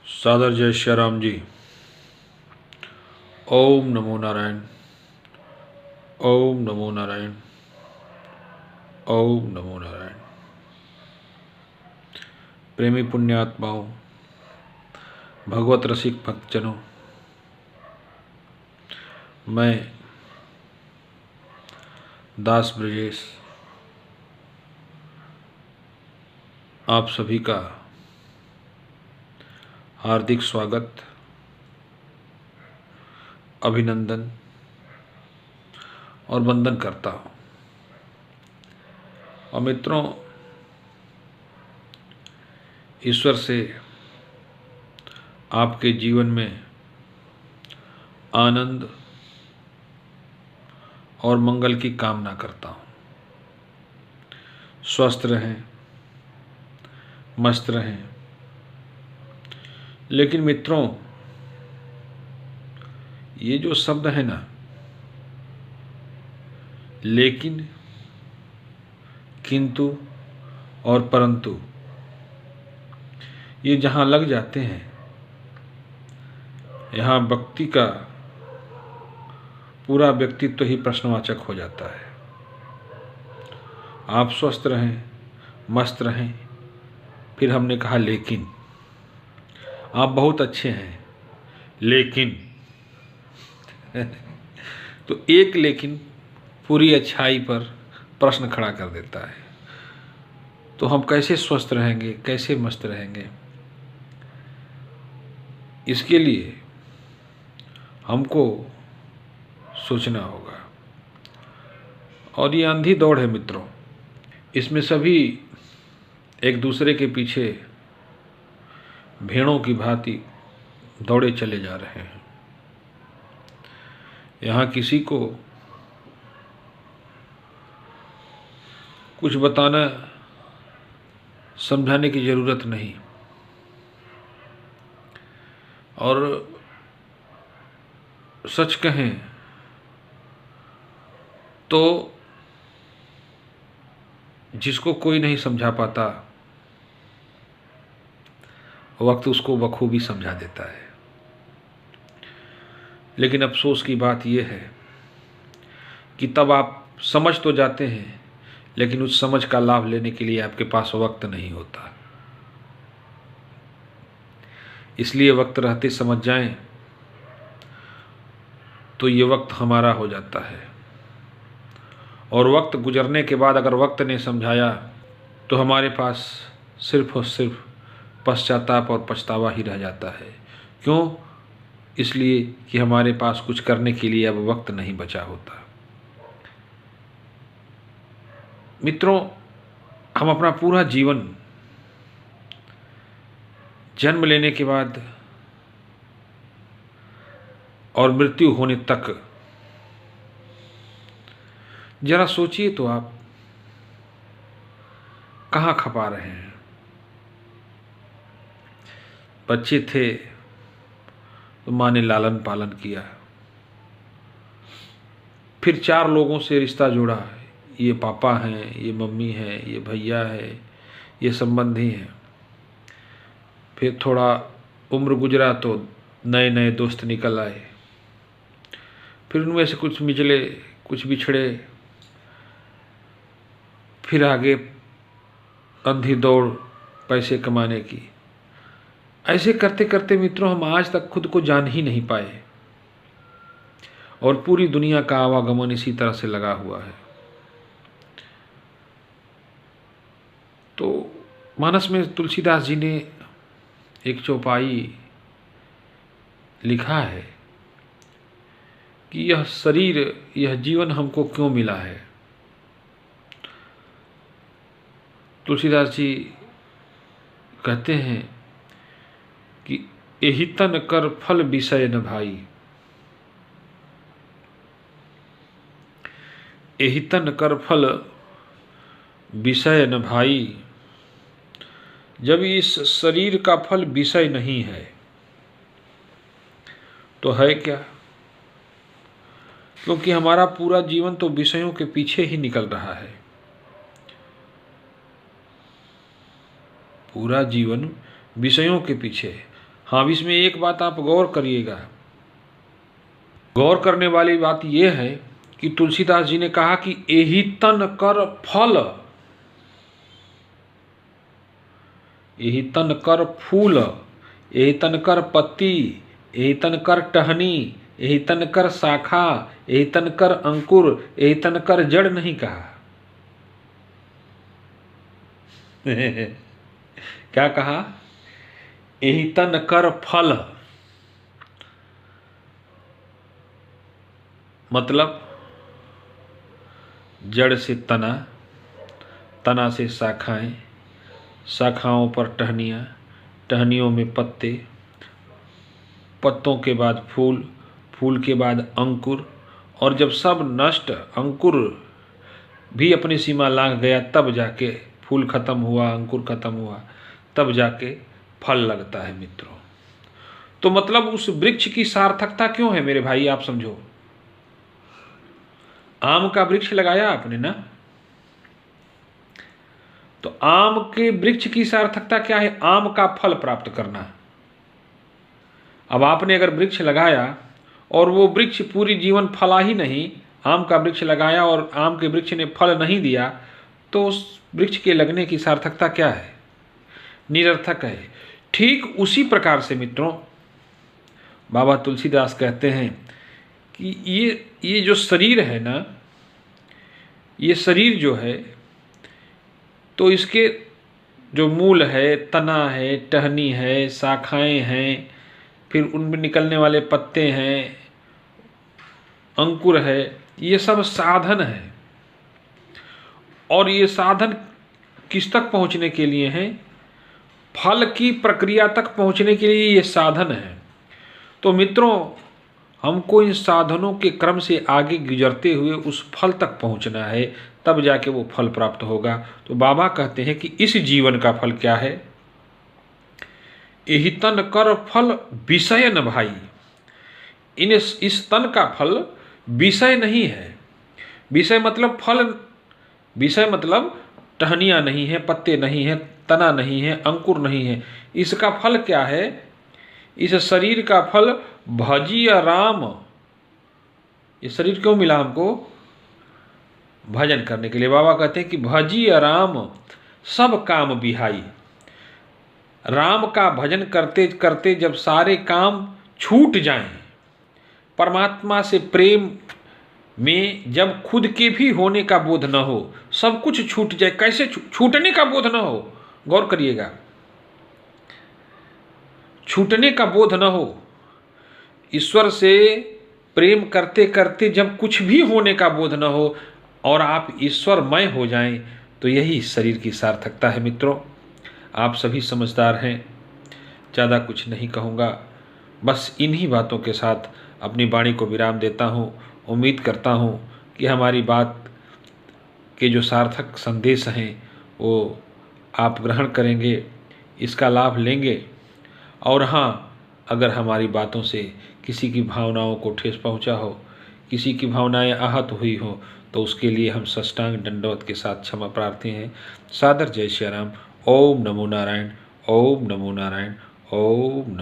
सादर जय श्री राम जी। ओम नमो नारायण। ओम नमो नारायण। ओम नमो नारायण। प्रेमी पुण्यात्माओं, भगवत रसिक भक्तजनों, मैं दास ब्रजेश आप सभी का हार्दिक स्वागत, अभिनंदन और वंदन करता हूँ। और मित्रों, ईश्वर से आपके जीवन में आनंद और मंगल की कामना करता हूँ। स्वस्थ रहें, मस्त रहें। लेकिन मित्रों, ये जो शब्द है ना, लेकिन, किंतु और परंतु, ये जहाँ लग जाते हैं, यहाँ व्यक्ति का पूरा व्यक्तित्व ही प्रश्नवाचक हो जाता है। आप स्वस्थ रहें, मस्त रहें, फिर हमने कहा लेकिन आप बहुत अच्छे हैं, लेकिन तो एक लेकिन पूरी अच्छाई पर प्रश्न खड़ा कर देता है। तो हम कैसे स्वस्थ रहेंगे, कैसे मस्त रहेंगे? इसके लिए हमको सोचना होगा। और ये अंधी दौड़ है मित्रों, इसमें सभी एक दूसरे के पीछे भेड़ों की भांति दौड़े चले जा रहे हैं। यहाँ किसी को कुछ बताना, समझाने की ज़रूरत नहीं। और सच कहें तो जिसको कोई नहीं समझा पाता, वक्त उसको बखूबी समझा देता है। लेकिन अफसोस की बात यह है कि तब आप समझ तो जाते हैं, लेकिन उस समझ का लाभ लेने के लिए आपके पास वक्त नहीं होता। इसलिए वक्त रहते समझ जाएं तो ये वक्त हमारा हो जाता है। और वक्त गुजरने के बाद अगर वक्त ने समझाया तो हमारे पास सिर्फ और सिर्फ पश्चाताप और पछतावा ही रह जाता है। क्यों? इसलिए कि हमारे पास कुछ करने के लिए अब वक्त नहीं बचा होता। मित्रों, हम अपना पूरा जीवन जन्म लेने के बाद और मृत्यु होने तक, जरा सोचिए तो आप कहाँ खपा रहे हैं। बच्चे थे तो माँ ने लालन पालन किया, फिर 4 लोगों से रिश्ता जोड़ा। ये पापा हैं, ये मम्मी हैं, ये भैया है, ये संबंधी हैं। फिर थोड़ा उम्र गुजरा तो नए नए दोस्त निकल आए। फिर उनमें से कुछ मिचले, कुछ बिछड़े। फिर आगे अंधी दौड़ पैसे कमाने की। ऐसे करते करते मित्रों, हम आज तक खुद को जान ही नहीं पाए। और पूरी दुनिया का आवागमन इसी तरह से लगा हुआ है। तो मानस में तुलसीदास जी ने एक चौपाई लिखा है कि यह शरीर, यह जीवन हमको क्यों मिला है। तुलसीदास जी कहते हैं कि एहि तन कर फल विषय न भाई, एहि तन कर फल विषय न भाई। जब इस शरीर का फल विषय नहीं है तो है क्या? क्योंकि हमारा पूरा जीवन तो विषयों के पीछे ही निकल रहा है। पूरा जीवन विषयों के पीछे। हाँ, अब इसमें एक बात आप गौर करिएगा। गौर करने वाली बात यह है कि तुलसीदास जी ने कहा कि एहि तन कर फल, एहि तन कर फूल, एहि तन कर पत्ती, एहि तन कर टहनी, एहि तन कर शाखा, एहि तन कर अंकुर, एहि तन कर जड़ नहीं कहा। क्या कहा? एहि तन कर फल, मतलब जड़ से तना, तना से शाखाएं, शाखाओं पर टहनियाँ, टहनियों में पत्ते, पत्तों के बाद फूल, फूल के बाद अंकुर, और जब सब नष्ट, अंकुर भी अपनी सीमा लांघ गया, तब जाके फूल खत्म हुआ, अंकुर खत्म हुआ, तब जाके फल लगता है मित्रों। तो मतलब उस वृक्ष की सार्थकता क्यों है मेरे भाई, आप समझो। आम का वृक्ष लगाया आपने ना, तो आम के वृक्ष की सार्थकता क्या है? आम का फल प्राप्त करना। अब आपने अगर वृक्ष लगाया और वो वृक्ष पूरी जीवन फला ही नहीं, आम का वृक्ष लगाया और आम के वृक्ष ने फल नहीं दिया, तो उस वृक्ष के लगने की सार्थकता क्या है? निरर्थक है। ठीक उसी प्रकार से मित्रों, बाबा तुलसीदास कहते हैं कि ये जो शरीर है ना, ये शरीर जो है, तो इसके जो मूल है, तना है, टहनी है, शाखाएं हैं, फिर उनमें निकलने वाले पत्ते हैं, अंकुर है, ये सब साधन है। और ये साधन किस तक पहुंचने के लिए हैं? फल की प्रक्रिया तक पहुंचने के लिए ये साधन है। तो मित्रों, हमको इन साधनों के क्रम से आगे गुजरते हुए उस फल तक पहुंचना है, तब जाके वो फल प्राप्त होगा। तो बाबा कहते हैं कि इस जीवन का फल क्या है? एहि तन कर फल विषय न भाई। इस तन का फल विषय नहीं है। विषय मतलब फल, विषय मतलब टहनियाँ नहीं है, पत्ते नहीं है, तना नहीं है, अंकुर नहीं है। इसका फल क्या है? इस शरीर का फल भजिया राम। ये शरीर क्यों मिला हमको? भजन करने के लिए। बाबा कहते हैं कि भजिया राम सब काम बिहाई। राम का भजन करते करते जब सारे काम छूट जाएं, परमात्मा से प्रेम में जब खुद के भी होने का बोध न हो, सब कुछ छूट जाए। कैसे छूटने का बोध न हो? गौर करिएगा, छूटने का बोध न हो। ईश्वर से प्रेम करते करते जब कुछ भी होने का बोध न हो और आप ईश्वरमय हो जाएं, तो यही शरीर की सार्थकता है मित्रों। आप सभी समझदार हैं, ज़्यादा कुछ नहीं कहूँगा, बस इन्हीं बातों के साथ अपनी वाणी को विराम देता हूँ। उम्मीद करता हूँ कि हमारी बात के जो सार्थक संदेश हैं वो आप ग्रहण करेंगे, इसका लाभ लेंगे। और हाँ, अगर हमारी बातों से किसी की भावनाओं को ठेस पहुँचा हो, किसी की भावनाएं आहत हुई हो, तो उसके लिए हम साष्टांग दंडवत के साथ क्षमा प्रार्थी हैं। सादर जय श्री राम। ओम नमो नारायण, ओम नमो नारायण, ओम नमो।